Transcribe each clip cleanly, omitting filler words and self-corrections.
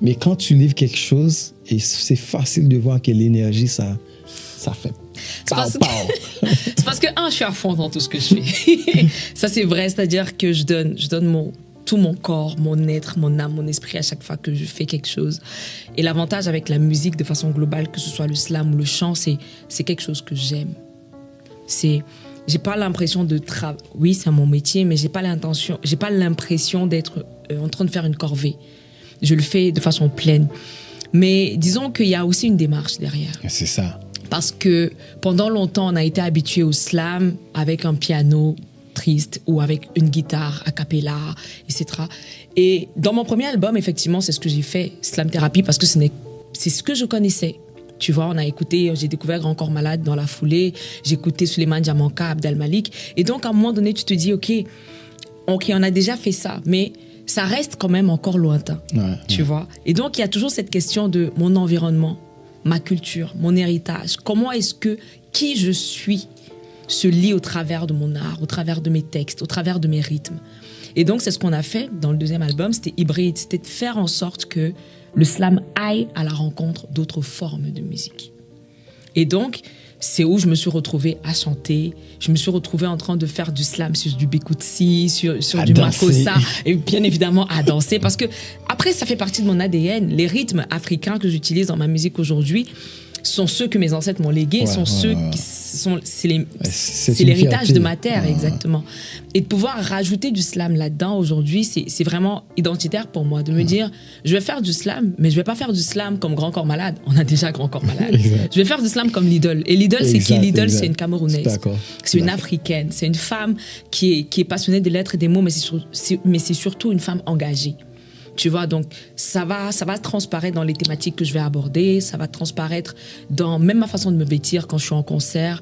Mais quand tu livres quelque chose, et c'est facile de voir que l'énergie, ça fait... C'est parce que, je suis à fond dans tout ce que je fais. Ça, c'est vrai, c'est-à-dire que je donne tout mon corps, mon être, mon âme, mon esprit à chaque fois que je fais quelque chose. Et l'avantage avec la musique, de façon globale, que ce soit le slam ou le chant, c'est quelque chose que j'aime. J'ai pas l'impression de travailler. Oui, c'est mon métier, mais j'ai pas l'impression d'être en train de faire une corvée. Je le fais de façon pleine. Mais disons qu'il y a aussi une démarche derrière. C'est ça. Parce que pendant longtemps, on a été habitué au slam avec un piano triste ou avec une guitare a cappella, etc. Et dans mon premier album, effectivement, c'est ce que j'ai fait, Slam Thérapie, parce que c'est ce que je connaissais. Tu vois, j'ai découvert Grand Corps Malade dans la foulée, j'ai écouté Souleymane Diamanka, Abdel Malik. Et donc, à un moment donné, tu te dis, OK, on a déjà fait ça, mais ça reste quand même encore lointain, tu vois. Et donc, il y a toujours cette question de mon environnement, ma culture, mon héritage. Comment est-ce que qui je suis se lie au travers de mon art, au travers de mes textes, au travers de mes rythmes. Et donc, c'est ce qu'on a fait dans le deuxième album, c'était hybride, c'était de faire en sorte que le slam aille à la rencontre d'autres formes de musique. Et donc, c'est où je me suis retrouvée à chanter, je me suis retrouvée en train de faire du slam sur du Bikutsi, sur du Makossa, et bien évidemment à danser, parce que après, ça fait partie de mon ADN. Les rythmes africains que j'utilise dans ma musique aujourd'hui sont ceux que mes ancêtres m'ont légués, c'est l'héritage de ma terre, exactement. Et de pouvoir rajouter du slam là-dedans aujourd'hui, c'est vraiment identitaire pour moi, de me dire, je vais faire du slam, mais je vais pas faire du slam comme Grand Corps Malade. On a déjà Grand Corps Malade. Je vais faire du slam comme Lidl. Et Lidl, c'est qui? Lidl, c'est une Camerounaise. C'est une Africaine. C'est une femme qui est passionnée des lettres et des mots, mais c'est surtout une femme engagée. Tu vois, donc ça va transparaître dans les thématiques que je vais aborder, ça va transparaître dans même ma façon de me vêtir quand je suis en concert.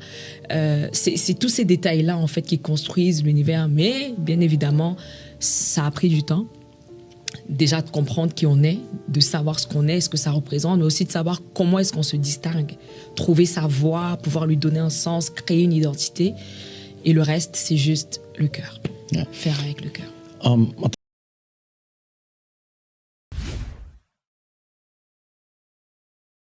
C'est tous ces détails-là, en fait, qui construisent l'univers. Mais, bien évidemment, ça a pris du temps. Déjà de comprendre qui on est, de savoir ce qu'on est, ce que ça représente, mais aussi de savoir comment est-ce qu'on se distingue. Trouver sa voix, pouvoir lui donner un sens, créer une identité. Et le reste, c'est juste le cœur. Faire avec le cœur. En